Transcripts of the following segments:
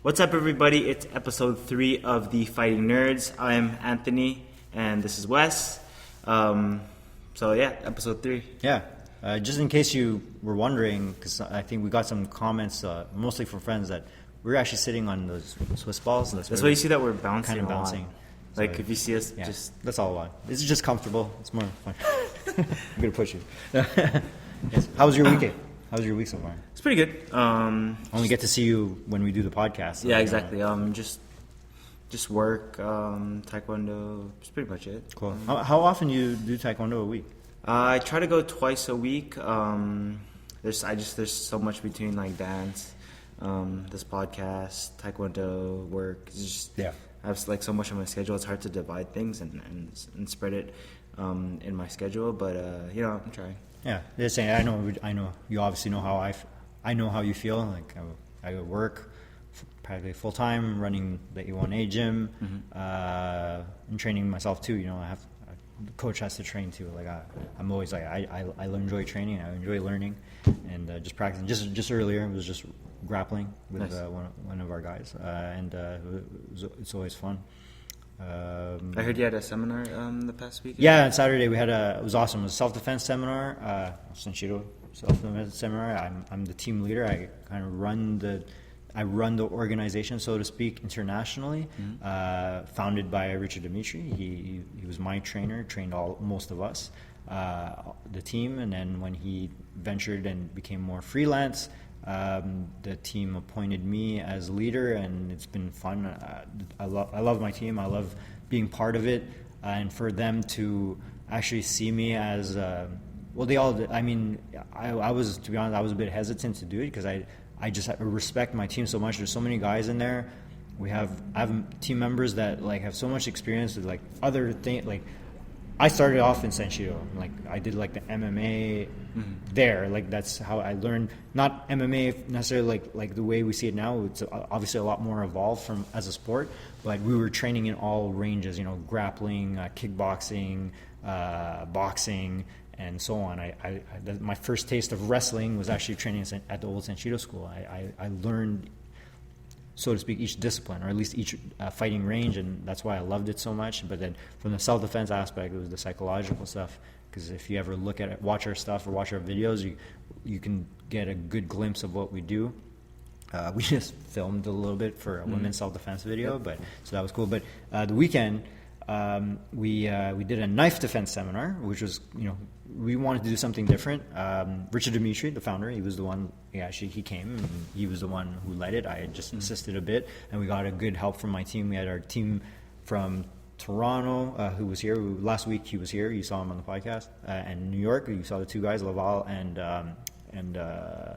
What's up, everybody? It's episode 3 of The Fighting Nerds. I'm Anthony, and this is Wes. Episode 3. Yeah. Just in case you were wondering, because I think we got some comments, mostly from friends, that we're actually sitting on those Swiss balls. That's why you see that we're bouncing. Kind of bouncing. Like, if you see us, yeah, just... That's all I want. It's just comfortable. It's more fun. I'm going to push you. Yes. How was your weekend? How was your week so far? It's pretty good. Only get to see you when we do the podcast. So yeah, exactly. Just work, taekwondo. That's pretty much it. Cool. How often do you do taekwondo a week? I try to go twice a week. There's so much between like dance, this podcast, taekwondo, work. It's just, yeah. I have like so much on my schedule. It's hard to divide things and spread it in my schedule. But I'm trying. Yeah, they're saying I know. You obviously know how I know how you feel. Like I work practically full time, running the A1A gym, and training myself too. You know, the coach has to train too. Like I'm always like I enjoy training. I enjoy learning, and just practicing. Just earlier, it was just grappling with nice. one of our guys, it's always fun. I heard you had a seminar the past week. Yeah, on Saturday it was awesome. It was a self-defense seminar, Senshido self-defense seminar. I'm the team leader. I kind of run the organization, so to speak, internationally. Founded by Richard Dimitri. He was my trainer, trained most of us, the team, and then when he ventured and became more freelance, the team appointed me as leader, and it's been fun. I love my team. I love being part of it, and for them to actually see me as they all did. I mean, I was, to be honest, I was a bit hesitant to do it because I just respect my team so much. There's so many guys in there. I have team members that like have so much experience with like other things. Like I started off in Senshido. Like I did like the MMA there. Like that's how I learned. Not MMA necessarily like the way we see it now. It's obviously a lot more evolved from as a sport. But we were training in all ranges. You know, grappling, kickboxing, boxing, and so on. My first taste of wrestling was actually training at the old Senshido school. I learned, so to speak, each discipline, or at least each fighting range, and that's why I loved it so much. But then from the self-defense aspect, it was the psychological stuff, because if you ever look at it, watch our stuff or watch our videos, you can get a good glimpse of what we do. We just filmed a little bit for a women's self-defense video, but so that was cool. But the weekend, we did a knife defense seminar, which was, we wanted to do something different. Richard Dimitri, the founder, he was the one. He came and he was the one who led it. I had just assisted a bit, and we got a good help from my team. We had our team from Toronto, who was here last week. He was here. You saw him on the podcast. And New York, you saw the two guys, Laval and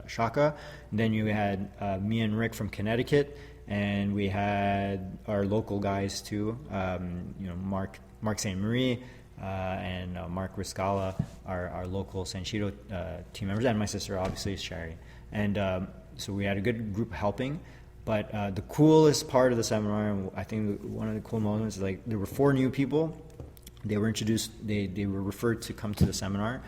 Shaka. And then you had me and Rick from Connecticut. And we had our local guys too, Mark St. Marie and Mark Riscala, our local Senshido team members, and my sister, obviously, Sherry. And so we had a good group helping. But the coolest part of the seminar, and I think one of the cool moments, is like there were 4 new people. They were introduced. They were referred to come to the seminar.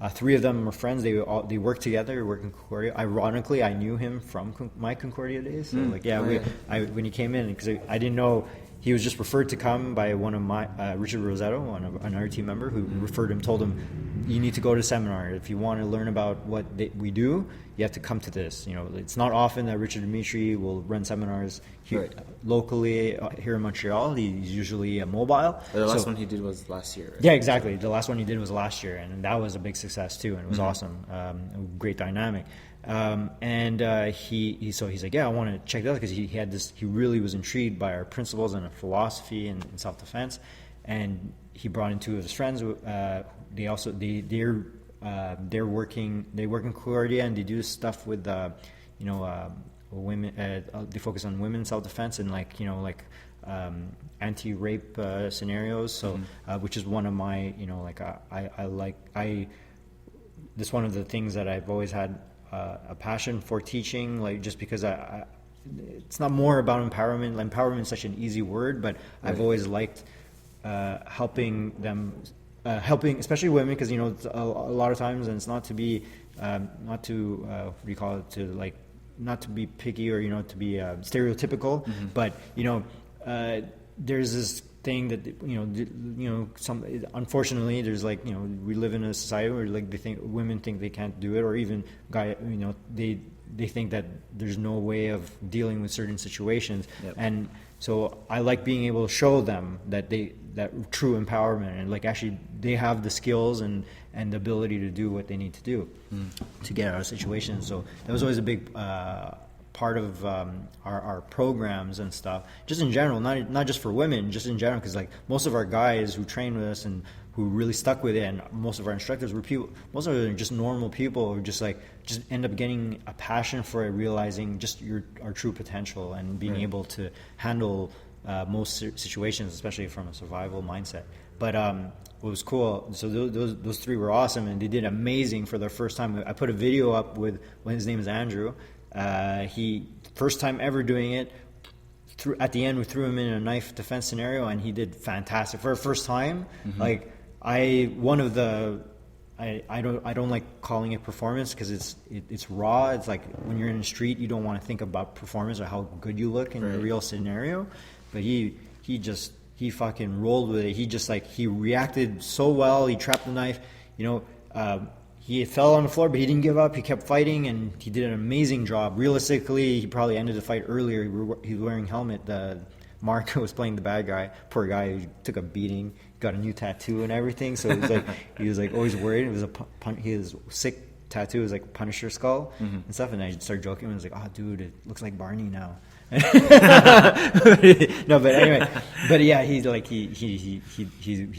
3 of them were friends. They worked together, worked in Concordia. Ironically, I knew him from my Concordia days. So when he came in, because I didn't know, he was just referred to come by one of my Richard Rosetto, another team member, who referred him, told him, you need to go to seminar. If you want to learn about what we do, you have to come to this. It's not often that Richard Dimitri will run seminars here locally here in Montreal. He's usually mobile. The last one he did was last year. Right? Yeah, exactly. The last one he did was last year, and that was a big success too, and it was awesome. A great dynamic. He's like, yeah, I want to check that out, because he really was intrigued by our principles and our philosophy in self-defense, and he brought in 2 of his friends. They work in Concordia, and they do stuff with women. They focus on women's self-defense and anti-rape scenarios. So which is one of my this one of the things that I've always had a passion for teaching, just because it's not more about empowerment. Empowerment is such an easy word, but I've always liked helping them, helping especially women, because a lot of times, and it's not to be what do you call it, to not to be picky or to be stereotypical, but there's this thing that some unfortunately there's like we live in a society where like women think they can't do it, or even they think that there's no way of dealing with certain situations. Yep. And so I like being able to show them that true empowerment, and like actually they have the skills and the ability to do what they need to do to get out of situations. So that was always a big part of our programs and stuff, just in general, not just for women, just in general, because like most of our guys who train with us and who really stuck with it, and most of our instructors were people, most of them are just normal people who just end up getting a passion for it, realizing just our true potential and being able to handle most situations, especially from a survival mindset. But what was cool, so those three were awesome, and they did amazing for their first time. I put a video up with, his name is Andrew. He first time ever doing it. At the end, we threw him in a knife defense scenario, and he did fantastic for a first time. Like I don't like calling it performance because it's raw. It's like when you're in the street, you don't want to think about performance or how good you look in a real scenario. But he fucking rolled with it. He reacted so well. He trapped the knife. He fell on the floor, but he didn't give up. He kept fighting, and he did an amazing job. Realistically, he probably ended the fight earlier. He was wearing a helmet. Mark was playing the bad guy. Poor guy, he took a beating, got a new tattoo and everything. So he was always worried. It was his sick tattoo. It was like Punisher skull and stuff. And I started joking. I was like, "Oh, dude, it looks like Barney now." No, but anyway, but yeah, he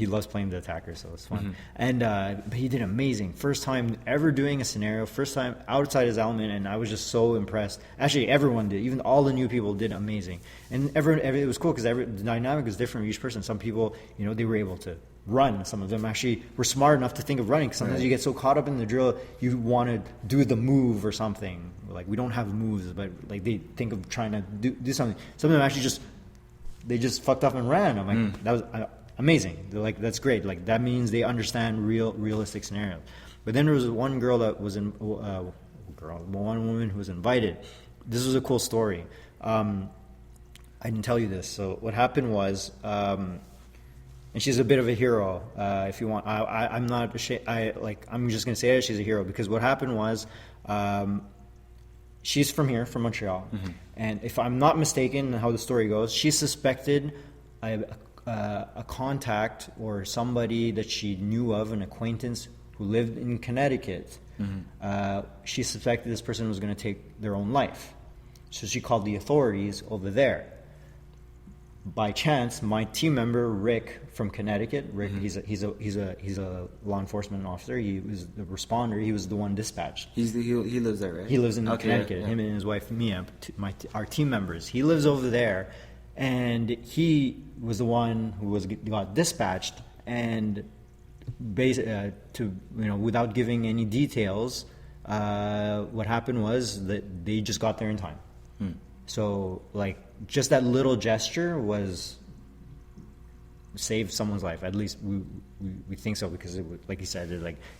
loves playing the attacker, so it's fun. And but he did amazing. First time ever doing a scenario, first time outside his element, and I was just so impressed. Actually, everyone did, even all the new people did amazing. And it was cool because the dynamic was different for each person. Some people, they were able to run. Some of them actually were smart enough to think of running. Sometimes you get so caught up in the drill, you want to do the move or something. Like, we don't have moves, but like they think of trying to do something. Some of them actually just fucked up and ran. I'm like, that was amazing. They're like, that's great. Like, that means they understand realistic scenarios. But then there was one girl that was one woman who was invited. This was a cool story. I didn't tell you this. So what happened was, and she's a bit of a hero, if you want. I'm not ashamed. I'm just gonna say it. She's a hero because what happened was, she's from here, from Montreal, and if I'm not mistaken, how the story goes, she suspected a contact or somebody that she knew of, an acquaintance who lived in Connecticut. She suspected this person was going to take their own life, so she called the authorities over there. By chance, my team member Rick from Connecticut, Rick, he's a law enforcement officer. He was the responder. He was the one dispatched. He lives there, right? He lives in Connecticut. Yeah. Him and his wife Mia, our team members. He lives over there, and he was the one who got dispatched. And without giving any details, what happened was that they just got there in time. So, like, just that little gesture saved someone's life. At least we think so, because it was, like you said,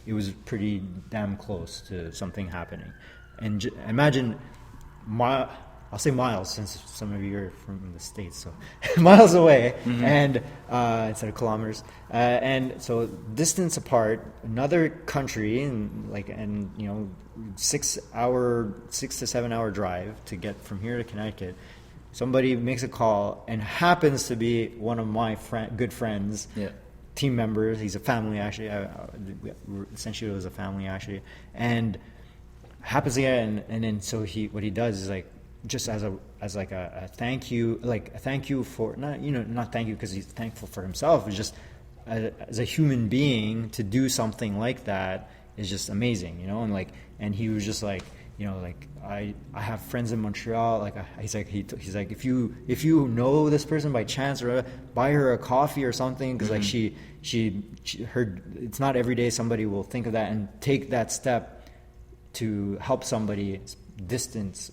it was pretty damn close to something happening. And imagine, I'll say miles, since some of you are from the States, so miles away, and instead of kilometers, and so distance apart, another country, and 6 to 7 hour drive to get from here to Connecticut. Somebody makes a call and happens to be one of my good friends, team members. He's a family, actually. Essentially, it was a family, actually, and happens to get, and then so what he does is like, just as a thank you, for not thank you because he's thankful for himself. It's just as a human being to do something like that is just amazing, and he was just like, I have friends in Montreal. He's like if you know this person by chance, or buy her a coffee or something, because like she heard, it's not every day somebody will think of that and take that step to help somebody distances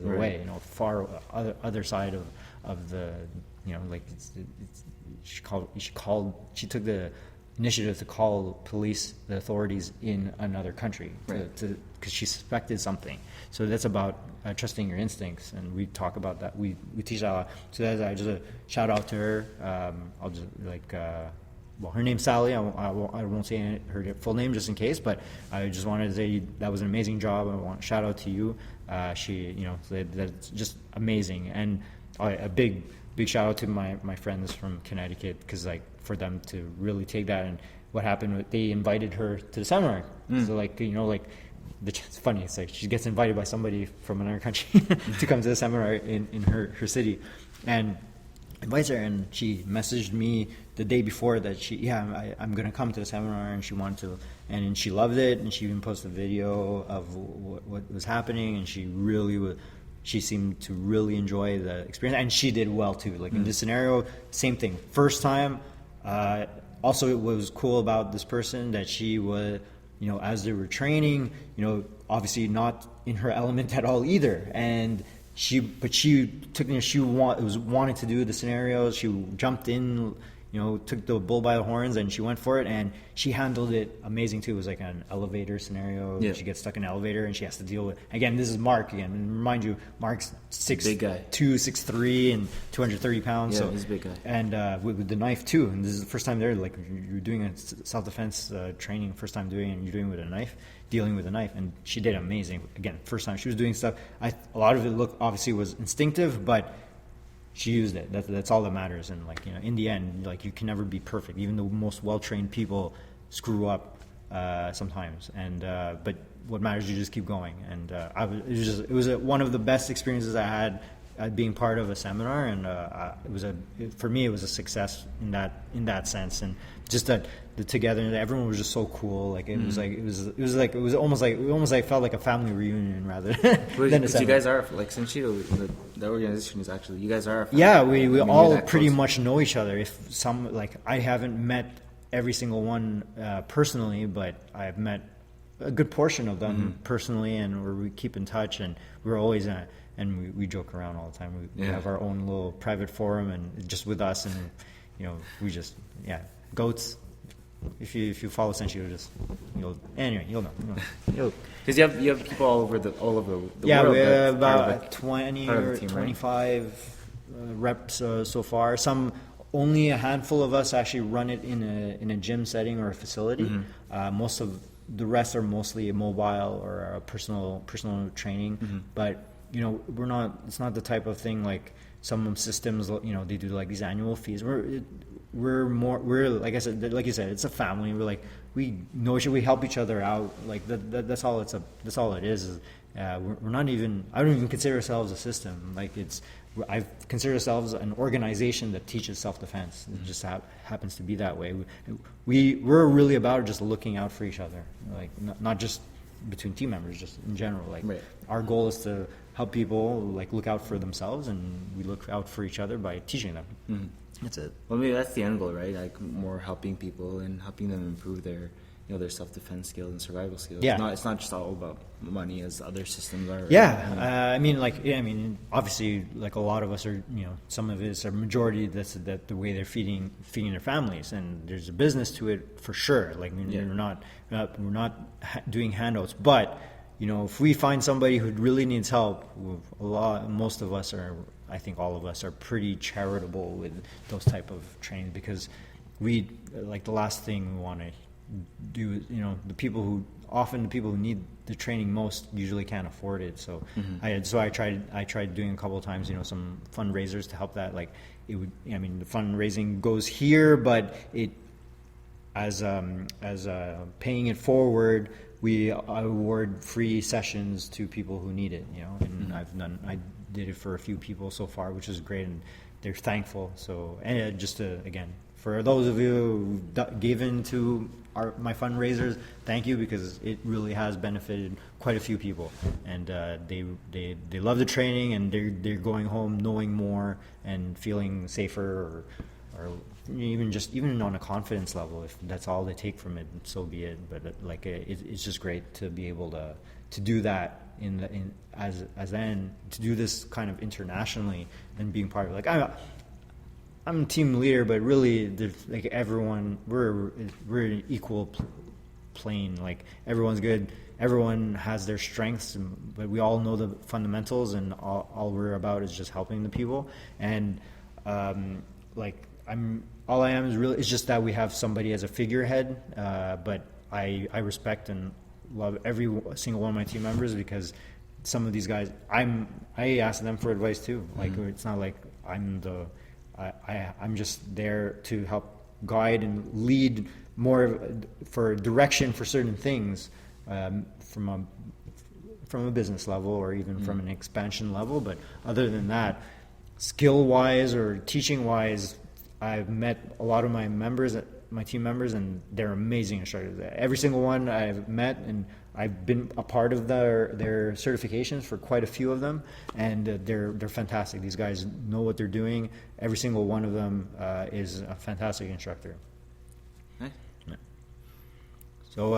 away, far other side of the, she took the initiative to call the authorities in another country, Right. because she suspected something. So that's about trusting your instincts, and we talk about that. We teach that a lot. So that's just a shout out to her. I'll just well, her name's Sally. I won't say her full name just in case, but I just wanted to say that was an amazing job. I want to shout out to you. That's just amazing, and a big shout out to my friends from Connecticut, because like for them to really take that. And what happened, they invited her to the seminar. So it's funny. It's like she gets invited by somebody from another country to come to the seminar in her city, and invites her, and she messaged me the day before that I'm going to come to the seminar, and she wanted to, and she loved it, and she even posted a video of what was happening, and she seemed to really enjoy the experience, and she did well too. Like in this scenario, same thing. First time. Also, it was cool about this person that she was, as they were training, obviously not in her element at all either, and she wanted to do the scenarios. She jumped in, took the bull by the horns, and she went for it, and she handled it amazing too. It was like an elevator scenario. Yeah. She gets stuck in an elevator, and she has to deal with, again, this is Mark again, and remind you, Mark's 6'2", 6'3", and 230 pounds. Yeah, so he's a big guy. And with the knife too, and this is the first time there, like you're doing a self-defense training, first time doing it, and you're doing it with a knife, dealing with a knife, and she did amazing. Again, first time she was doing stuff. A lot of it obviously was instinctive, but she used it. That's all that matters. And in the end, you can never be perfect. Even the most well-trained people screw up sometimes. And but what matters is you just keep going. And it was one of the best experiences I had at being part of a seminar. And for me, it was a success in that sense. And just that the togetherness, everyone was just so cool. Like it was almost like felt like a family reunion rather than a seminar. You guys are like Senshito, the organization is actually, you guys are a family. Yeah, we all pretty close. much know each other. If some, I haven't met every single one personally, but I've met a good portion of them personally, and we keep in touch, and we're always and we joke around all the time. We have our own little private forum, and just with us, and we just goats. If you follow Senshi, you'll know. Because you have people all over the world. Yeah, we have part of about 20 part of or the team, 25 reps so far. Only a handful of us actually run it in a gym setting or a facility. Most of the rest are mostly mobile or personal training. But we're not. It's not the type of thing like some systems. They do like these annual fees. We're like I said, like you said, it's a family. We know each other, we help each other out. Like that's all it is. We're not even. I don't even consider ourselves a system. I consider ourselves an organization that teaches self-defense. It just happens to be that way. We're really about just looking out for each other. Not just between team members, just in general. Right. Our goal is to help people look out for themselves, and we look out for each other by teaching them. That's it. Well, maybe that's the end goal, right? Like more helping people and helping them improve their their self-defense skills and survival skills. Yeah. It's not just all about money as other systems are. Yeah. Obviously, like a lot of us are, some of us are majority, that's the way they're feeding their families, and there's a business to it for sure. We're not doing handouts, but if we find somebody who really needs help, most of us are, I think all of us are pretty charitable with those type of trainings, because the last thing we want to do, the people who need the training most usually can't afford it. So I tried doing a couple of times, some fundraisers to help that. The fundraising goes here, but it as paying it forward, we award free sessions to people who need it, and I did it for a few people so far, which is great, and they're thankful. So, and just to, again, for those of you who given to my fundraisers, thank you, because it really has benefited quite a few people, and they love the training, and they're going home knowing more and feeling safer, or even on a confidence level. If that's all they take from it, so be it. But it's just great to be able to do that to do this kind of internationally, and being part of I'm team leader, but really, like everyone, we're an equal plane. Like everyone's good. Everyone has their strengths, but we all know the fundamentals, and all we're about is just helping the people. And like all I am is really, it's just that we have somebody as a figurehead. But I respect and love every single one of my team members, because some of these guys, I ask them for advice too. Like it's not like I'm just there to help guide and lead more for direction for certain things, from a business level or even from an expansion level. But other than that, skill wise or teaching wise, I've met a lot of my team members, and they're amazing instructors. Every single one I've met, and I've been a part of their certifications for quite a few of them, and they're fantastic. These guys know what they're doing. Every single one of them is a fantastic instructor. Nice. Yeah. So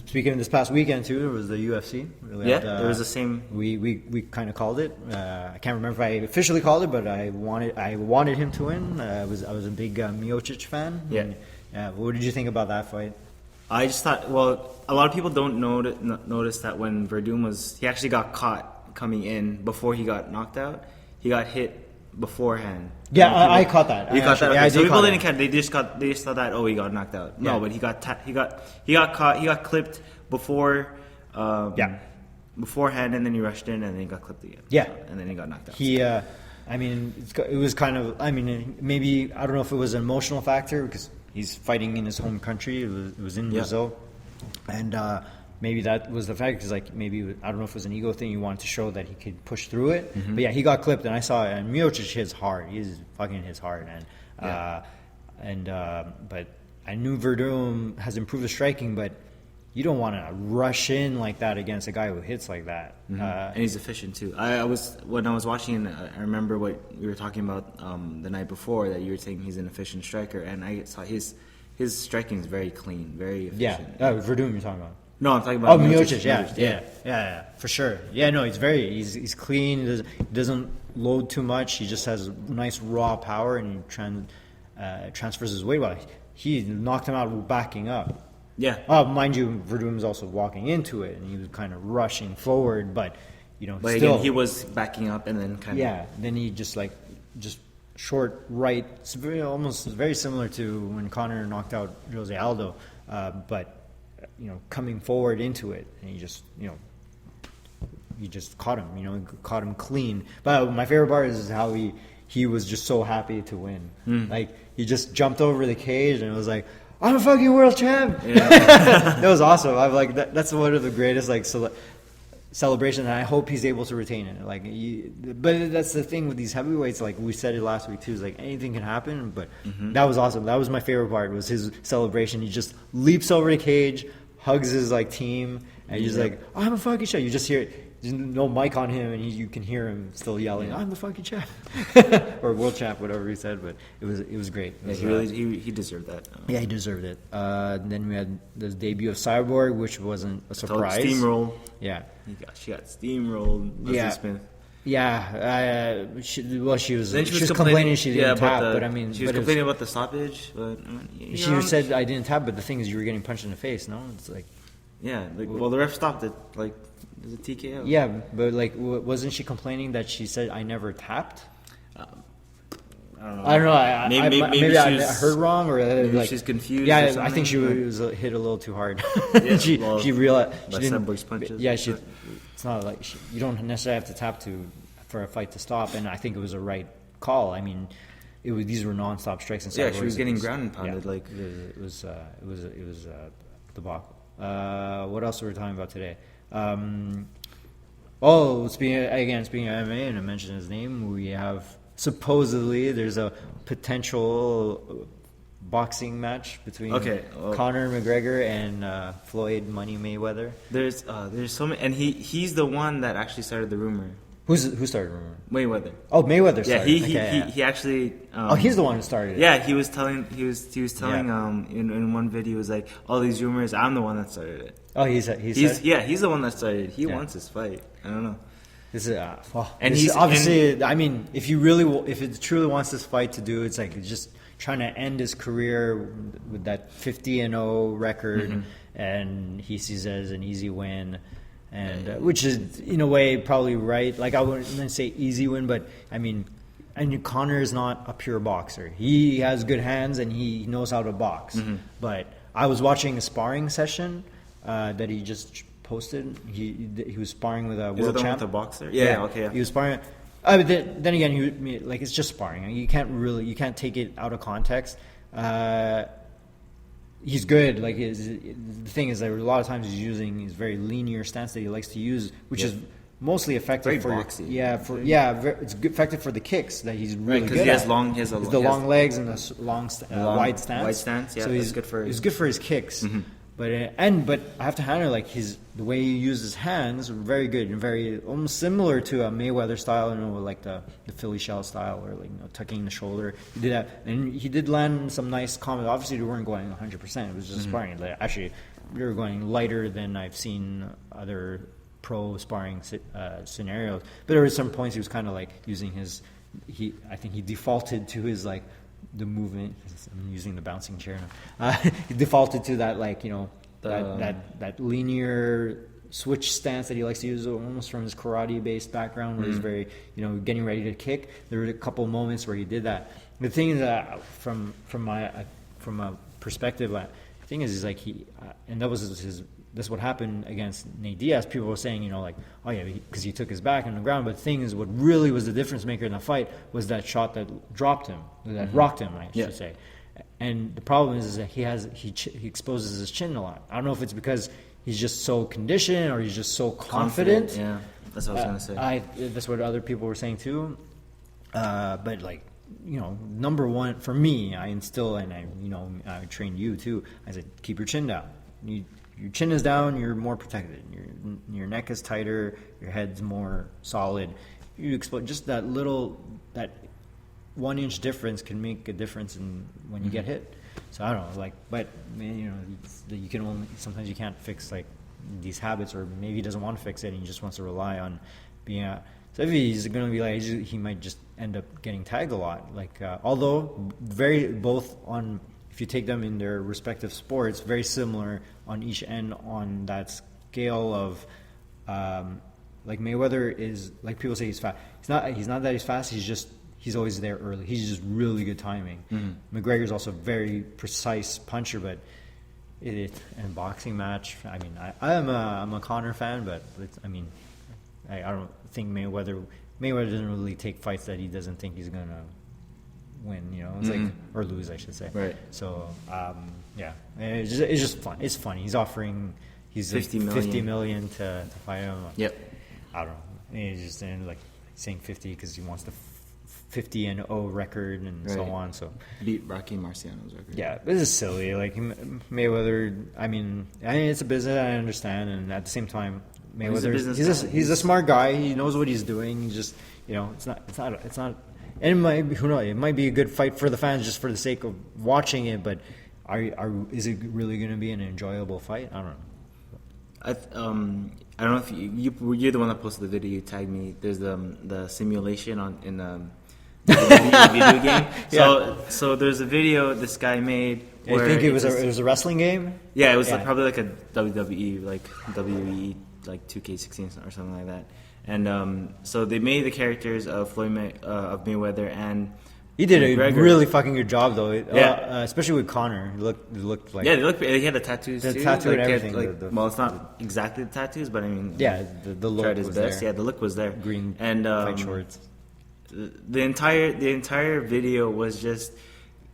speaking of this past weekend too, there was the UFC. There was the same. We kind of called it. I can't remember if I officially called it, but I wanted him to win. I was a big Miocic fan. Yeah. And, what did you think about that fight? I just thought, well, a lot of people don't notice that when Verdum he actually got caught coming in before he got knocked out. He got hit beforehand. Yeah, I caught that. You caught that? Okay. Yeah, So people didn't catch. They just thought that, he got knocked out. No, Yeah. but he got caught. He got clipped before. Beforehand, and then he rushed in, and then he got clipped again. Yeah. And then he got knocked out. It was kind of. Maybe I don't know if it was an emotional factor because he's fighting in his home country. It was in Brazil, and maybe that was the fact. Because maybe I don't know if it was an ego thing. He wanted to show that he could push through it. Mm-hmm. But yeah, he got clipped, and I saw it. And Miocic hits hard. He's fucking hits hard, but I knew Verdum has improved the striking, but you don't want to rush in like that against a guy who hits like that. Mm-hmm. And he's efficient too. When I was watching, I remember what we were talking about the night before, that you were saying he's an efficient striker, and I saw his striking is very clean, very efficient. Yeah, Verdum you're talking about. No, I'm talking about Miocic. Yeah, for sure. Yeah, no, he's clean. He doesn't load too much. He just has nice raw power, and he transfers his weight well. He knocked him out backing up. Yeah. Mind you, Verdum was also walking into it, and he was kind of rushing forward, but But still, again, he was backing up and then kind of. Yeah. Then he just short right. It's almost very similar to when Conor knocked out Jose Aldo, but coming forward into it, and he just caught him. Caught him clean. But my favorite part is how he was just so happy to win. Like he just jumped over the cage and it was like, I'm a fucking world champ. Yeah. That was awesome. I'm like, that's one of the greatest celebration, and I hope he's able to retain it. But that's the thing with these heavyweights. Like we said it last week too. Is like anything can happen. But that was awesome. That was my favorite part. Was his celebration. He just leaps over the cage, hugs his team, and he's like, I'm a fucking champ. You just hear it. There's no mic on him, and you can hear him still yelling, "I'm the fucking champ," or world champ, whatever he said. But it was great. He deserved that. Yeah, he deserved it. Then we had the debut of Cyborg, which wasn't a surprise. Steamroll. Yeah, she got steamrolled. Leslie Smith. Yeah, she was complaining she didn't tap, but she was complaining about the stoppage. But she said I didn't tap, but the thing is, you were getting punched in the face. No, it's like. Yeah, the ref stopped it. It was a TKO. Yeah, but wasn't she complaining that she said I never tapped? I don't know. Maybe I heard wrong, or she's confused. Yeah, I think she was hit a little too hard. Yeah, she realized she didn't. Cyborg's punches. Yeah, it's not like you don't necessarily have to tap for a fight to stop, and I think it was a right call. I mean, these were non-stop strikes and she was getting ground and pounded. It was debacle. What else were we talking about today? Speaking of MMA, and I mentioned his name, we have supposedly there's a potential boxing match between Conor McGregor and Floyd Money Mayweather. There's so many, and he's the one that actually started the rumor. Who started the rumor? Mayweather. Oh, Mayweather started. Yeah, he actually. He's the one who started it. Yeah, he was telling in one video, he was like, all these rumors, I'm the one that started it. Oh, he's the one that started it. He wants his fight. I don't know. This is And this he's is obviously. I mean, if it truly wants this fight to do, it's like it's just trying to end his career with that 50-0 record, and he sees it as an easy win, and which is in a way probably right. Like I wouldn't say easy win, but I mean, and Conor is not a pure boxer. He has good hands and he knows how to box. But I was watching a sparring session that he just posted. He was sparring with a world champ. With a boxer? Yeah, okay. Yeah. He was sparring. But then again, like it's just sparring. You can't take it out of context. He's good. Like the thing is that a lot of times he's using his very linear stance that he likes to use, which is mostly effective very for boxy. it's effective for the kicks that he's really good he at. has the long legs and the wide stance. Wide stance, yeah. So he's good for he's good for his kicks. But I have to hand it like the way he uses his hands very good and very almost similar to a Mayweather style, like the Philly shell style or like tucking the shoulder. He did that, and he did land some nice combos. Obviously, they weren't going 100%. It was just sparring. Like, actually, we were going lighter than I've seen other pro sparring scenarios. But there were some points he was kind of like using I think he defaulted to his like. The movement. I'm using the bouncing chair now. He defaulted to that, like that linear switch stance that he likes to use, almost from his karate-based background, where he's very, getting ready to kick. There were a couple of moments where he did that. The thing is that from a perspective, the thing is like and that was his. That's what happened against Nate Diaz. People were saying, like, oh yeah, because he took his back on the ground. But the thing is, what really was the difference maker in the fight was that shot that dropped him, that rocked him, I should say. And the problem is that he exposes his chin a lot. I don't know if it's because he's just so conditioned or he's just so confident. Yeah, that's what I was gonna say. That's what other people were saying too. But like, number one for me, I instill and I trained you too. I said, keep your chin down. Your chin is down, you're more protected. Your neck is tighter, your head's more solid. You explode just that 1 inch difference can make a difference in when you get hit. So I don't know, like, but you can only sometimes you can't fix like these habits, or maybe he doesn't want to fix it and he just wants to rely on being out. So if he's going to be like, he might just end up getting tagged a lot. Like, although both on. If you take them in their respective sports, very similar on each end on that scale of, like Mayweather is, like people say he's fast. He's not that he's fast. He's always there early. He's just really good timing. McGregor's also a very precise puncher, but in a boxing match, I mean, I'm a Conor fan, but I don't think Mayweather doesn't really take fights that he doesn't think he's gonna win, it's like, or lose, I should say. Right. So, it's just fun. It's funny. He's offering, 50 million to fight him. Yep. I don't know. He's just like saying 50 because he wants the 50-0 record and so on. So beat Rocky Marciano's record. Yeah, this is silly. Like Mayweather. I mean, it's a business. I understand, and at the same time, Mayweather. He's a smart guy. He knows what he's doing. He just, it's not. And who knows? It might be a good fight for the fans, just for the sake of watching it. But is it really going to be an enjoyable fight? I don't know. I don't know if you're the one that posted the video. You tagged me. There's the simulation in the video game. So there's a video this guy made. I think it was a wrestling game. Yeah, it was probably like a WWE, like WE, like 2K16 or something like that. And so they made the characters of of Mayweather and he did McGregor. A really fucking good job though. Especially with Conor. He looked like he had the tattoos too. Tattoo and everything. Well, it's not exactly the tattoos, but I mean, the look tried his was best. there. Yeah, the look was there. Green and fight shorts. The entire video was just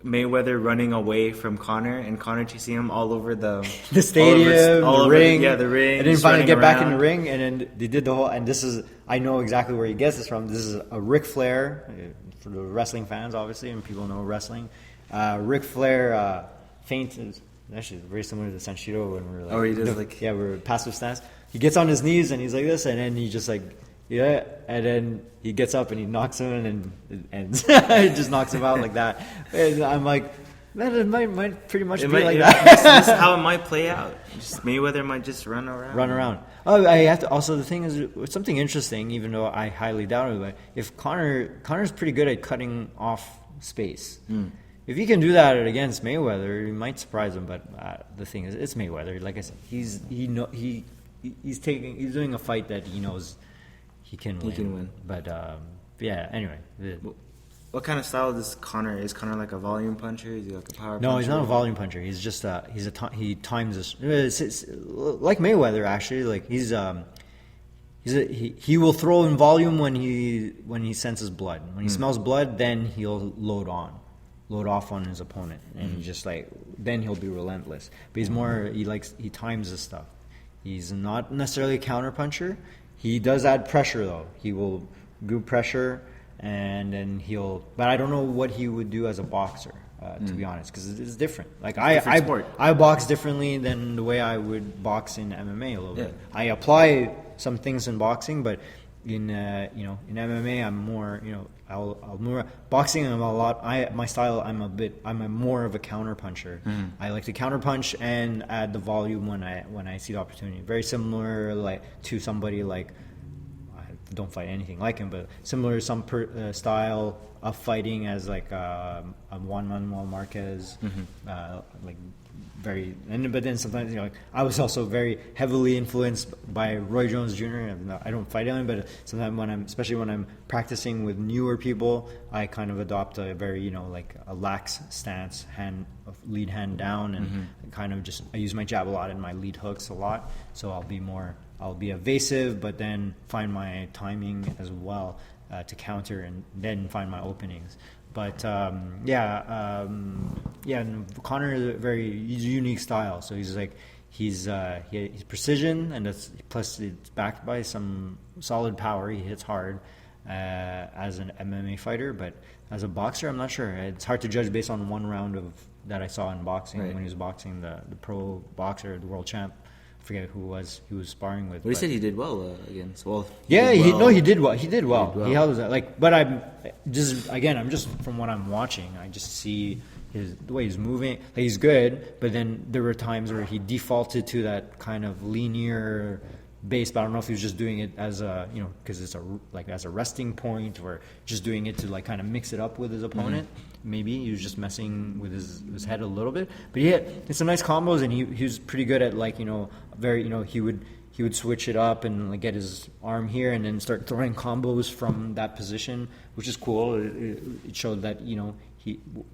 Mayweather running away from Conor and Conor chasing him all over the stadium, the ring. The ring. And then finally get back in the ring, and then they did the whole. And this is, I know exactly where he gets this from. This is a Ric Flair, for the wrestling fans, obviously, and people know wrestling. Ric Flair feint is actually very similar to Sanshiro when we were like, he does we're passive stance. He gets on his knees and he's like this, and then he just like. Yeah, and then he gets up and he knocks him and he just knocks him out like that. And I'm like, That might pretty much It be might, like it- that. this is how it might play out. Just Mayweather might just run around. Oh, I have to. Also, the thing is, something interesting. Even though I highly doubt it, but if Conor's pretty good at cutting off space. If he can do that against Mayweather, he might surprise him. But the thing is, it's Mayweather. Like I said, he's doing a fight that he knows he can win. He can win. But yeah. Anyway. What kind of style is Conor? Is Conor like a volume puncher? Is he like a power puncher? No, he's not a volume puncher. He's just he times this. It's like Mayweather actually. Like he will throw in volume when he senses blood. When he smells blood, then he'll load off on his opponent, and he's just like then he'll be relentless. But he times this stuff. He's not necessarily a counter puncher. He does add pressure though. He will do pressure. And then but I don't know what he would do as a boxer, to be honest, because it's different. Like I box differently than the way I would box in MMA a little bit. I apply some things in boxing, but in in MMA I'm more I'll more boxing. I'm a lot. My style. I'm more of a counter puncher. I like to counter punch and add the volume when I see the opportunity. Very similar to somebody like. Don't fight anything like him, but similar some style of fighting as like a Juan Manuel Marquez, like very. But then sometimes I was also very heavily influenced by Roy Jones Jr. I don't fight him, but sometimes especially when I'm practicing with newer people, I kind of adopt a very like a lax stance, lead hand down, and kind of I use my jab a lot and my lead hooks a lot, so I'll be evasive, but then find my timing as well to counter, and then find my openings. But Conor is a very unique style. So he's precision, and plus it's backed by some solid power. He hits hard as an MMA fighter, but as a boxer, I'm not sure. It's hard to judge based on one round that I saw in boxing when he was boxing the pro boxer, the world champ. I forget who he was sparring with. Well, he said he did well against. Well, he did well. He did well. He held that. But I'm just from what I'm watching, I just see the way he's moving. Like, he's good, but then there were times where he defaulted to that kind of linear base. But I don't know if he was just doing it as because it's as a resting point, or just doing it to kind of mix it up with his opponent. Maybe he was just messing with his head a little bit. But it's some nice combos, and he was pretty good at he would switch it up and get his arm here and then start throwing combos from that position, which is cool. It showed that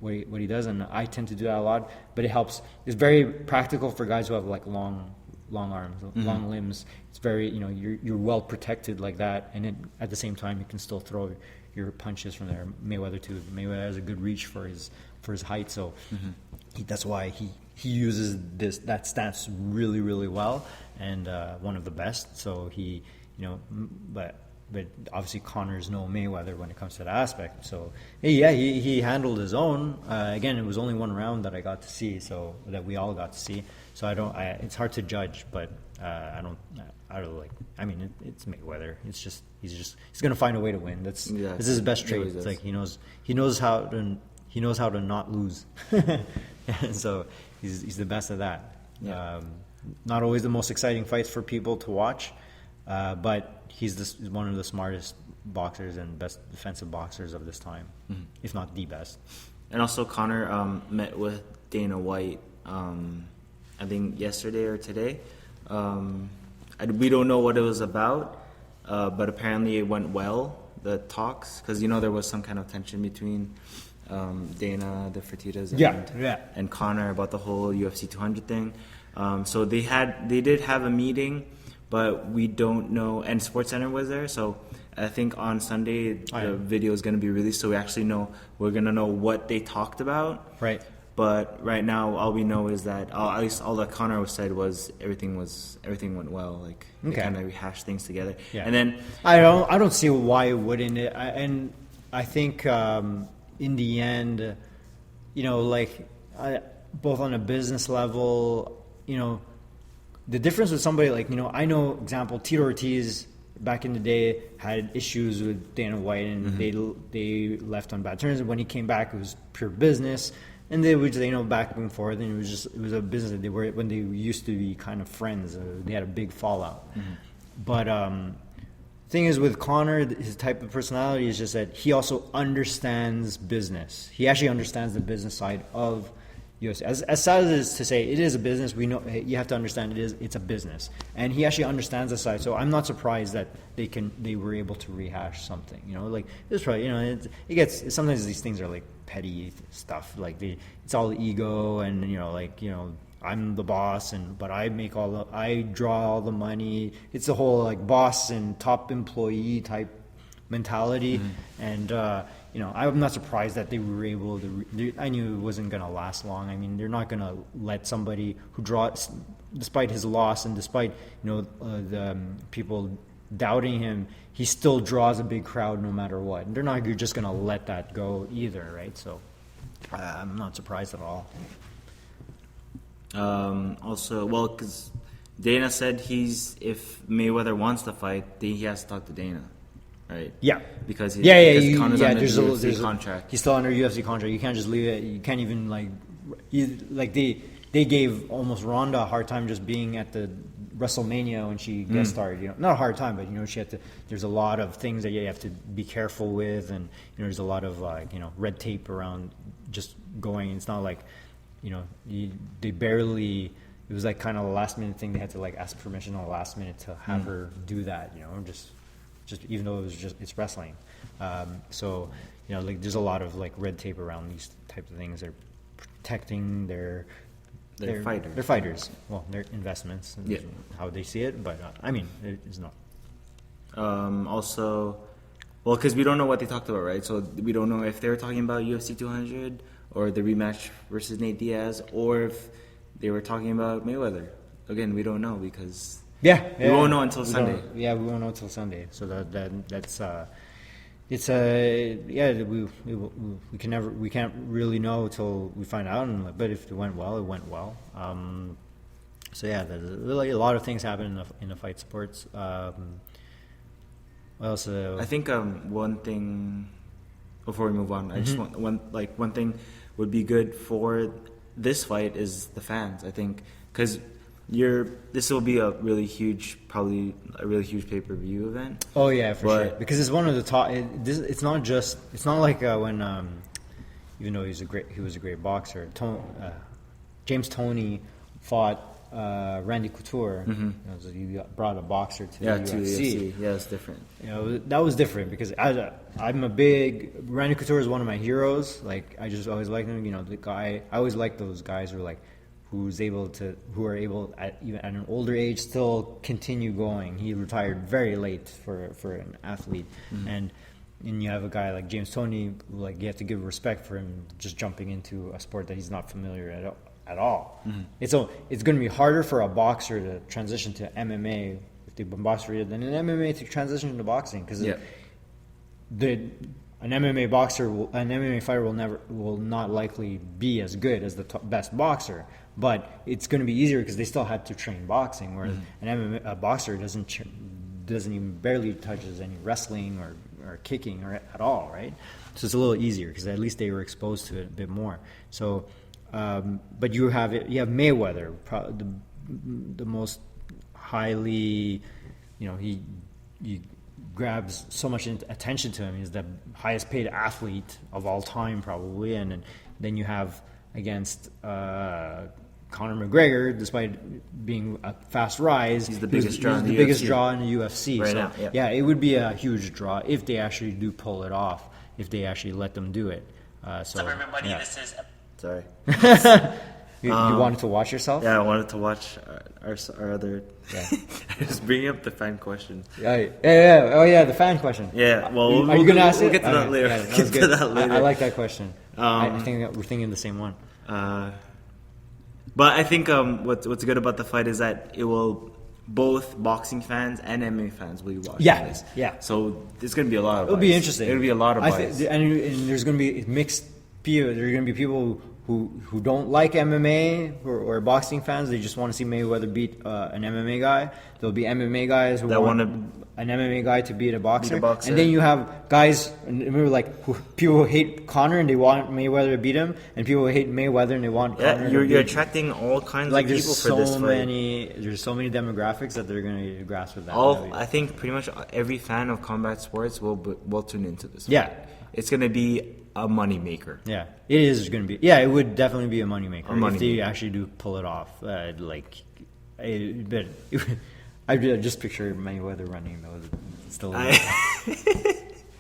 what he does, and I tend to do that a lot. But it helps. It's very practical for guys who have long arms, long limbs. It's very you're well protected like that, and at the same time you can still throw your punches from there. Mayweather has a good reach for his height, so that's why he uses that stance really, really well, and one of the best. So but obviously Conor's no Mayweather when it comes to that aspect. So he handled his own. Again, it was only one round that I got to see, so that we all got to see. So it's hard to judge, but I don't like. I mean, it's Mayweather. He's gonna find a way to win. This is his best trait. It's like he knows how to not lose. And so he's the best at that. Yeah. Not always the most exciting fights for people to watch, but he's one of the smartest boxers and best defensive boxers of this time, if not the best. And also Conor met with Dana White, I think yesterday or today. We don't know what it was about, but apparently it went well, the talks, because there was some kind of tension between Dana, the Fertittas, and Conor about the whole UFC 200 thing. So they did have a meeting, but we don't know. And SportsCenter was there, so I think on Sunday the video is going to be released, so we're going to know what they talked about. Right. But right now, all we know is that at least all that Conor said was everything went well. Like they kind of rehashed things together. Yeah. And then I don't see why it wouldn't. And I think in the end, both on a business level, the difference with somebody I know, example, Tito Ortiz back in the day had issues with Dana White, and they left on bad terms. And when he came back, it was pure business. and they would, back and forth, and it was a business that they were, when they used to be kind of friends, they had a big fallout. But thing is with Conor, his type of personality is just that he also understands business. He actually understands the business side of UFC. As sad as it is to say, it is a business. We know you have to understand it's a business, and he actually understands the side. So I'm not surprised that they were able to rehash something. Like it's probably it gets, sometimes these things are like petty stuff. Like it's all ego, and I'm the boss, but I draw all the money. It's the whole like boss and top employee type mentality, and I'm not surprised that they were able to. I knew it wasn't going to last long. I mean, they're not going to let somebody who draws, despite his loss and despite the people doubting him, he still draws a big crowd no matter what. And they're not just going to let that go either, right? So I'm not surprised at all. Also, well, because Dana said if Mayweather wants to fight, then he has to talk to Dana, right? Yeah, because Connor's under there's UFC a contract. He's still under UFC contract. You can't just leave it. You can't even they gave almost Ronda a hard time just being at the WrestleMania when she guest starred. Not a hard time, but she had to. There's a lot of things that you have to be careful with, and there's a lot of red tape around just going. It's not like. They barely. It was like kind of a last minute thing. They had to like ask permission on the last minute to have her do that. Just even though it's wrestling. So there's a lot of like red tape around these types of things. They're protecting their fighters. Their fighters. Well, their investments. Yeah. How they see it, but it's not. Also, well, because we don't know what they talked about, right? So we don't know if they were talking about UFC 200. Or the rematch versus Nate Diaz, or if they were talking about Mayweather. Again, we don't know because we won't know until Sunday. We won't know until Sunday. So that's we can't really know until we find out. But if it went well, it went well. There's really a lot of things happen in the fight sports. What else? I think one thing before we move on, I just want one thing. Would be good for this fight is the fans, I think, because this will be a really huge pay-per-view event. Oh yeah, for sure. Because it's one of the top. It's not like when even though he was a great boxer, James Toney fought Randy Couture. He brought a boxer to the UFC. Yeah, it's different. That was different because I'm a big Randy Couture is one of my heroes. Like I just always liked him. The guy. I always like those guys who who are able even at an older age still continue going. He retired very late for an athlete, and you have a guy like James Toney. Like you have to give respect for him just jumping into a sport that he's not familiar at all. It's going to be harder for a boxer to transition to MMA if they've been boxer than an MMA to transition to boxing because an MMA fighter will not likely be as good as the best boxer, but it's going to be easier because they still had to train boxing, whereas a boxer doesn't even barely touches any wrestling or kicking or at all, right? So it's a little easier because at least they were exposed to it a bit more. So. But you have Mayweather, the most highly, he grabs so much attention to him. He's the highest paid athlete of all time, probably. And then you have against Conor McGregor, despite being a fast rise, he's the biggest draw in the UFC. Right so now, yeah. It would be a huge draw if they actually do pull it off. If they actually let them do it. What's up, everybody? This is. Sorry. You wanted to watch yourself? Yeah, I wanted to watch our other. Yeah. Just bringing up the fan question. Yeah. Oh yeah, the fan question. Yeah. Well, are you gonna ask it? We'll get to that later. Yeah, that was good. I like that question. I think that we're thinking the same one. But I think what's good about the fight is that it will both boxing fans and MMA fans will be watching this. Yeah. So there's going to be a lot of. It'll be interesting. It'll be a lot of bias. And there's going to be mixed. There are going to be people who don't like MMA or boxing fans. They just want to see Mayweather beat an MMA guy. There'll be MMA guys who want an MMA guy to beat a boxer. And then you have guys, remember, like people who hate Conor and they want Mayweather to beat him, and people who hate Mayweather and they want Conor to beat him. You're attracting all kinds of people for this fight. There's so many demographics that they're going to grasp with that. I think pretty much every fan of combat sports will tune into this fight. Yeah. It's going to be a money maker. Yeah, it is going to be. Yeah, it would definitely be a money maker if they maker. actually do pull it off. I just picture Mayweather running though. Still,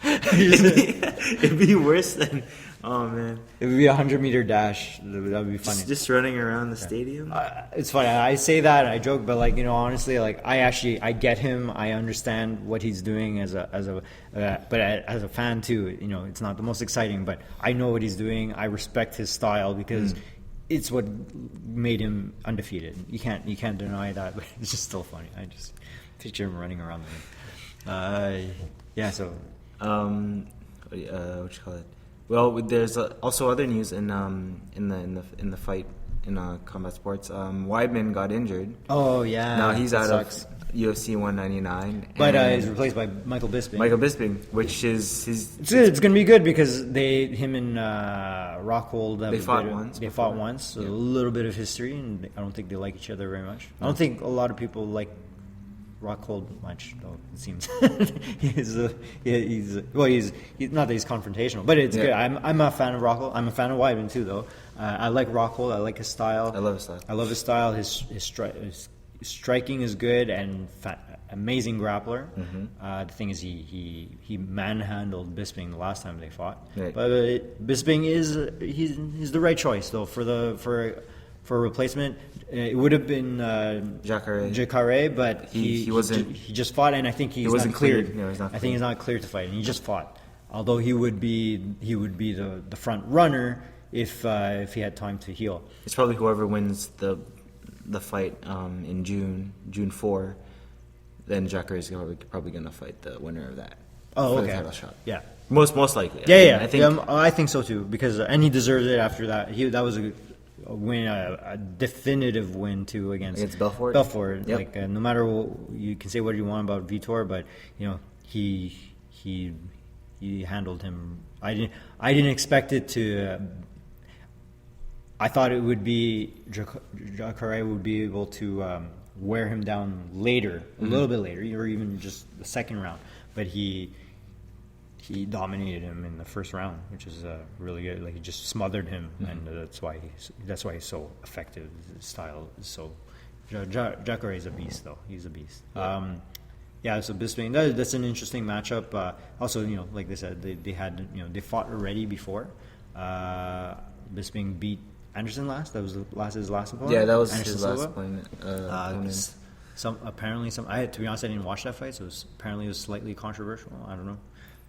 it'd be worse than. Oh man, it would be a 100-meter dash. That would be funny. Just running around the stadium. It's funny. I say that, I joke, but honestly, I get him. I understand what he's doing but as a fan too. It's not the most exciting, but I know what he's doing. I respect his style because it's what made him undefeated. You can't deny that, but it's just still funny. I just picture him running around the ring. So what you call it? Well, there's also other news in the fight in combat sports. Weidman got injured. Oh yeah. Now he's out of UFC 199. But he's replaced by Michael Bisping. Which is it's going to be good because him and Rockhold they fought once. So a little bit of history, and I don't think they like each other very much. I don't think a lot of people like Rockhold much, though, it seems. he's not that he's confrontational, but it's good. I'm a fan of Rockhold. I'm a fan of Weidman too, though. I like Rockhold. I like his style. I love his style. I love his style. His striking is good and amazing grappler. Mm-hmm. The thing is, he manhandled Bisping the last time they fought. Right. But Bisping he's the right choice though for a replacement. It would have been Jacare, but he wasn't. He just fought, and I think he wasn't cleared. No, he's not. I think he's not cleared to fight, and he just fought. Although he would be the front runner if he had time to heal. It's probably whoever wins the fight in June 4. Then Jacare is probably going to fight the winner of that. Oh, okay. The title shot. Yeah. Most likely. I think so too because and he deserved it after that. That was a win, a definitive win too against Belfort. Yep. No matter what, you can say what you want about Vitor, but he handled him. I didn't expect it to. I thought it would be Jacare would be able to wear him down later, a little bit later, or even just the second round. But he dominated him in the first round, which is really good. Like he just smothered him, and that's why he's so effective. His style is so. Jacare is a beast, though. He's a beast. So Bisping, that's an interesting matchup. Also, like they said, they had they fought already before. Bisping beat Anderson last. That was his last opponent. Yeah, that was Anderson his last opponent. To be honest, I didn't watch that fight, so it was slightly controversial. I don't know.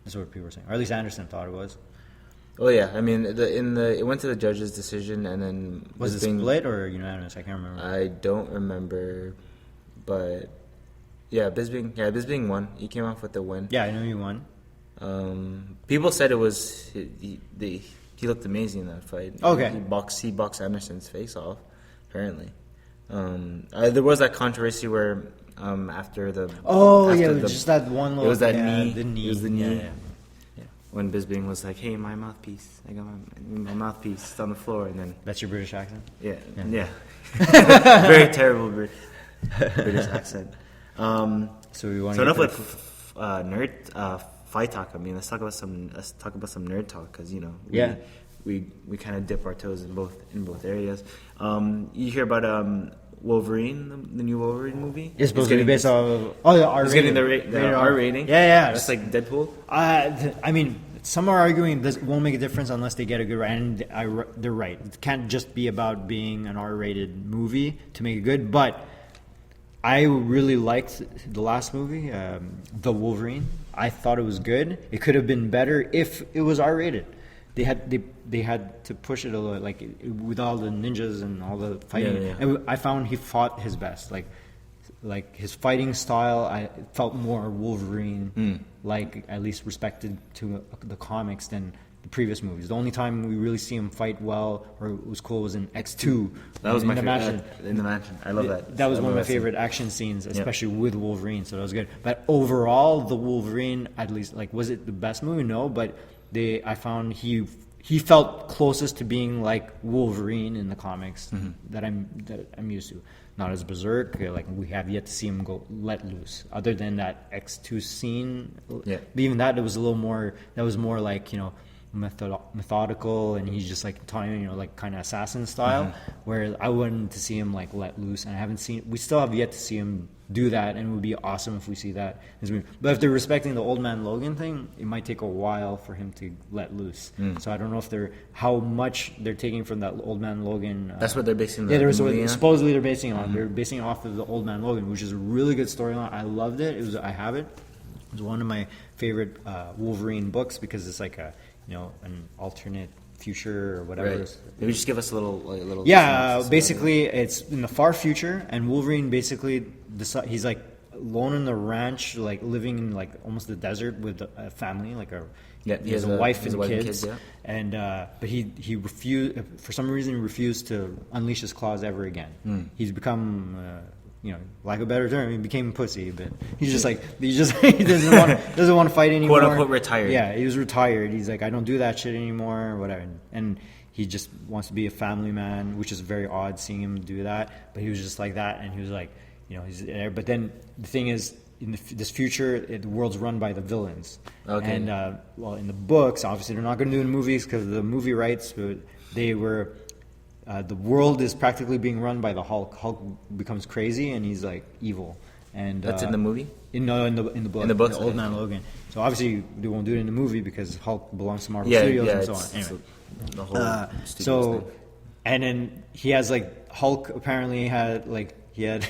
That's what people were saying, or at least Anderson thought it was. Oh yeah, I mean, it went to the judge's decision, and then was it split or unanimous? I can't remember. I don't remember, but Bisping won. He came off with the win. Yeah, I know he won. People said it was he looked amazing in that fight. Okay, he boxed Anderson's face off. Apparently, there was that controversy where after the just that one little. It was that knee. The knee. It was the knee. Yeah. When Bisping was like, "Hey, my mouthpiece. I got my mouthpiece. It's on the floor," and then that's your British accent. Yeah. Very terrible British accent. So we want. So enough with fight talk. I mean, let's talk about some nerd talk because we kind of dip our toes in both areas. You hear about Wolverine, the new Wolverine movie? It's supposed to be based off the R rating. It's getting the R rating. Yeah. Just like Deadpool. I mean, some are arguing this won't make a difference unless they get a good rating. And they're right. It can't just be about being an R-rated movie to make it good. But I really liked the last movie, The Wolverine. I thought it was good. It could have been better if it was R-rated. They had to push it a little, like with all the ninjas and all the fighting. Yeah. And I found he fought his best. Like his fighting style, I felt more Wolverine, like at least respected to the comics than the previous movies. The only time we really see him fight well or it was cool was in X2. That was my favorite. mansion. In the mansion. I love that. That was one of my that scene. favorite action scenes, especially with Wolverine. So that was good. But overall, the Wolverine, at least, like, was it the best movie? No, but I found he felt closest to being like Wolverine in the comics that I'm used to. Not as Berserk, like we have yet to see him go let loose. Other than that X2 scene, but even that, it was a little more. That was more like, you know, methodical, and he's just like talking, you know, like kind of assassin style. Where I wanted to see him like let loose, and I haven't seen. We still have yet to see him do that, and it would be awesome if we see that. But if they're respecting the Old Man Logan thing, it might take a while for him to let loose. So I don't know if how much they're taking from that Old Man Logan. That's what they're basing. Supposedly they're basing it on. They're basing it off of the Old Man Logan, which is a really good storyline. I loved it. I have it. It was one of my favorite Wolverine books because it's like a, you know, an alternate future or whatever. Right. Maybe just give us a little. Yeah, basically it's in the far future, and Wolverine basically he's like alone in the ranch, like living in like almost the desert with a family, like he has a wife and kids, and but he refused, for some reason, refused to unleash his claws ever again. He's become. You know, lack of a better term, he became a pussy, but he's just like he doesn't want to fight anymore. Quote unquote retired. Yeah, he was retired. He's like, I don't do that shit anymore, or whatever. And he just wants to be a family man, which is very odd seeing him do that. But he was just like that, and he was like, you know, he's there. But then the thing is, in this future, the world's run by the villains. Okay. And well, in the books, obviously they're not going to do it in movies because of the movie rights. But they were. The world is practically being run by the Hulk. Hulk becomes crazy and he's like evil. And that's in the movie. In the book. In the books, the Old Man Logan. So obviously they won't do it in the movie because Hulk belongs to Marvel Studios and so on. Anyway, the whole thing. And then he has like Hulk apparently had like he had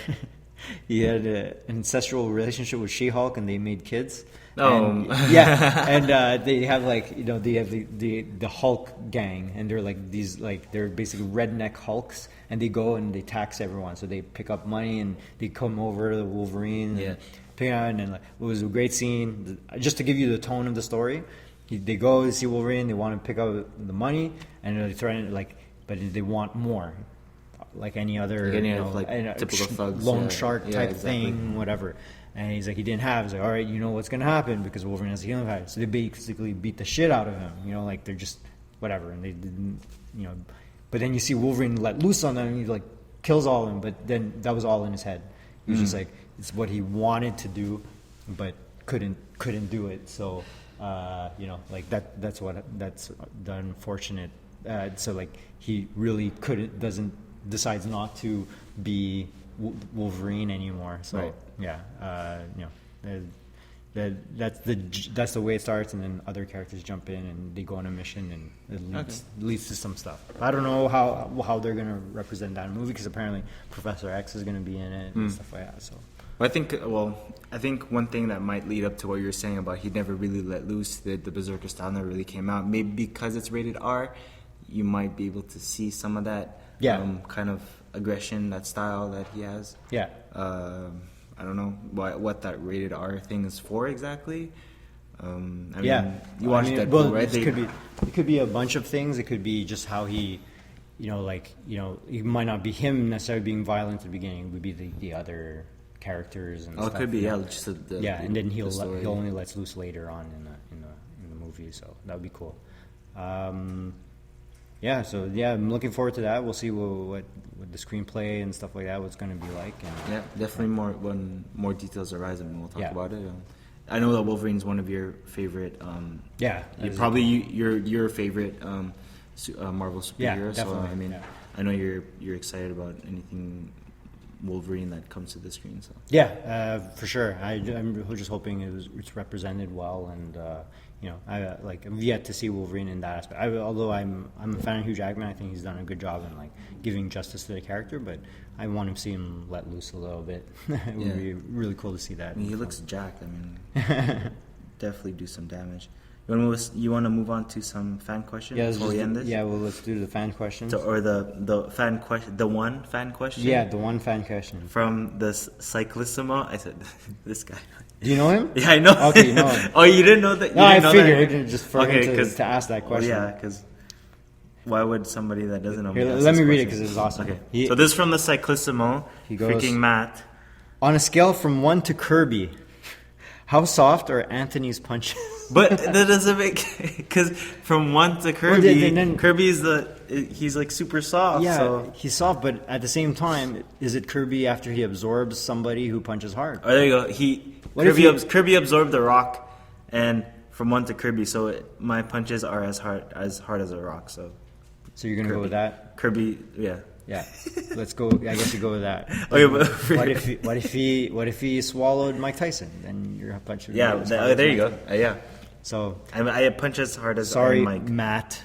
an ancestral relationship with She-Hulk and they made kids. And, and they have like, you know, they have the Hulk gang, and they're like these, like they're basically redneck Hulks, and they go and they tax everyone. So they pick up money and they come over to the Wolverine, and pick out, and like, it was a great scene. Just to give you the tone of the story, they go to see Wolverine, they want to pick up the money, and they threaten but they want more, like any other, you know, like typical thugs, loan shark type thing, whatever. And he's like, he didn't have. He's like, all right, you know what's going to happen because Wolverine has a healing factor. So they basically beat the shit out of him. You know, like they're just whatever. And they didn't, you know. But then you see Wolverine let loose on them and he like kills all of them. But then that was all in his head. He was just like, it's what he wanted to do, but couldn't do it. So, you know, like that's the unfortunate. So like he really decides not to be Wolverine anymore. So you know, that's the way it starts, and then other characters jump in and they go on a mission, and it leads to some stuff. I don't know how they're gonna represent that in the movie because apparently Professor X is gonna be in it and stuff like that. So. I think one thing that might lead up to what you were saying about he never really let loose, the Berserker style never really came out. Maybe because it's rated R, you might be able to see some of that kind of aggression, that style that he has. Yeah. I don't know what that rated R thing is for exactly. You watched Deadpool, right? It could be a bunch of things. It could be just how he, you know, like, you know, it might not be him necessarily being violent at the beginning. It would be the other characters and stuff. It could be, just and then he only lets loose later on in the movie. So that would be cool. I'm looking forward to that. We'll see what the screenplay and stuff like that, what's going to be like. And, definitely when more details arise, and we'll talk about it. I know that Wolverine's one of your favorite. Probably your favorite Marvel superhero. Yeah, definitely. So I mean, I know you're excited about anything Wolverine that comes to the screen. So for sure. I'm just hoping it's represented well, and you know, I've yet to see Wolverine in that aspect. Although I'm a fan of Hugh Jackman, I think he's done a good job in like giving justice to the character. But I want to see him let loose a little bit. It would be really cool to see that. I mean, he looks jacked. I mean, definitely do some damage. You want to move on to some fan questions before we end this? Yeah, well, let's do the fan questions. Or the fan question, the one fan question. Yeah, the one fan question from the Cyclissimo. I said, this guy. Do you know him? Yeah, I know. Okay, you know him. Oh, you didn't know that? No, I figured just for him to ask that question. Well, yeah, because why would somebody that doesn't know me Here, ask let this me read it question? because it's awesome. Okay. So this is from the Cyclissimo. He goes, freaking Matt. On a scale from 1 to Kirby, how soft are Anthony's punches? But that doesn't make, because from 1 to Kirby, then Kirby's he's like super soft. Yeah, so. he's soft, but at the same time, is it Kirby after he absorbs somebody who punches hard? Oh, there you go. Kirby absorbed the rock, and from 1 to Kirby, so my punches are as hard as a rock. So you're gonna go with that? Kirby, yeah. Yeah, let's go. I guess you go with that. Okay, but what if he swallowed Mike Tyson? Then your punch would be as hard as there you Mike go. Tyson. Yeah. So I punch as hard as Mike. Matt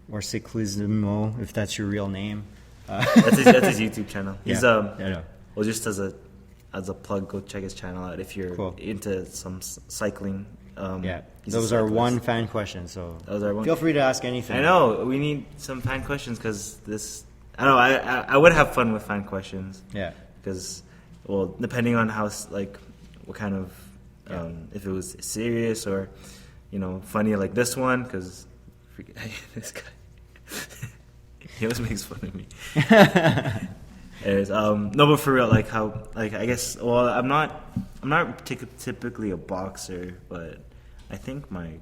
or Cyclismo, if that's your real name. That's his YouTube channel. He's yeah. Well, just as a plug, go check his channel out if you're into some cycling. Those are one fan question. So feel free to ask anything. I know we need some fan questions because this. I don't know. I would have fun with fan questions. Yeah. Because, well, depending on how what kind of if it was serious or funny like this one, because this guy he always makes fun of me. Anyways, no, but for real, I guess, well, I'm not typically a boxer, but I think my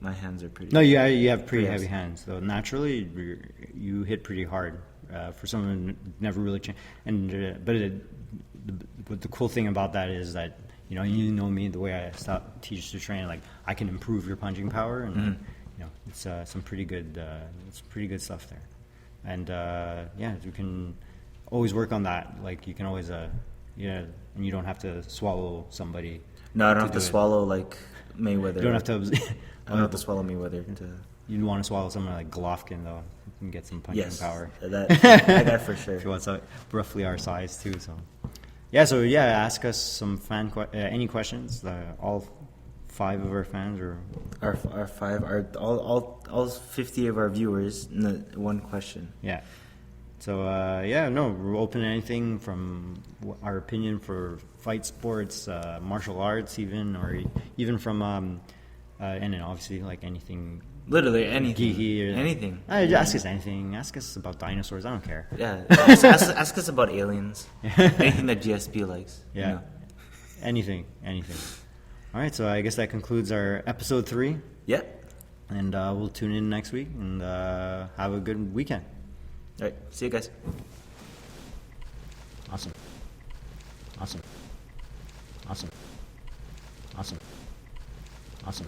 hands are pretty. No, you have pretty heavy hands, though. Naturally, you hit pretty hard for someone who never really changed. And but the cool thing about that is that you know me, the way I teach to train, like I can improve your punching power, and it's some pretty good stuff there. And you can always work on that. Like you can always and you don't have to swallow somebody. No, I don't have to swallow like Mayweather. You don't have to. I don't have to swallow Mayweather. You'd want to swallow someone like Golovkin, though. You can get some punching power. That guy for sure. If he wants roughly our size, too. So, ask us some any questions. All 5 of our fans, or our 5, all 50 of our viewers. One question. Yeah. So, we're open to anything from our opinion for fight sports, martial arts, even from, and then obviously like anything. Literally anything. Geeky or anything. Ask us anything. Ask us about dinosaurs. I don't care. Yeah. Ask us about aliens. Anything that GSP likes. Yeah. Anything. All right. So I guess that concludes our episode 3. Yep. And we'll tune in next week and have a good weekend. All right. See you guys. Awesome. Awesome. Awesome. Awesome. Awesome.